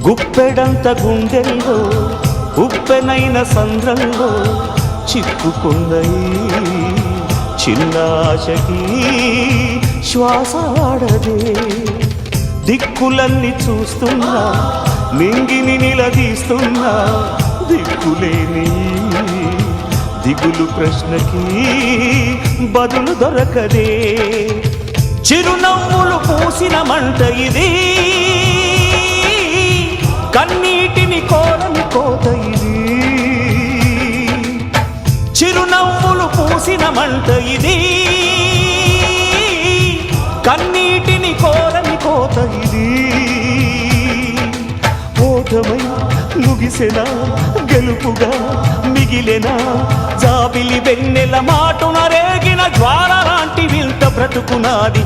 గుప్పెడంత గుండెల్లో ఉప్పెనైన సంద్రంలో చిక్కుకుందయి చిన్న ఆశకి శ్వాస ఆడదే దిక్కులన్నీ చూస్తున్నా నింగిని నిలదీస్తున్నా దిక్కులేని దిగులు ప్రశ్నకి బదులు దొరకదే చిరునవ్వులు పూసిన మంట ఇది కన్నీటిని కోరని కోత ఇది చిరునవ్వులు పూసిన మంట ఇది కన్నీటిని కోరని కోత ఇది ఓటమై ముగిసెనా గెలుపుగా మిగిలెనా జాబిలి వెన్నెల మాటున రేగిన జ్వాల లాంటి వింత బ్రతుకునాది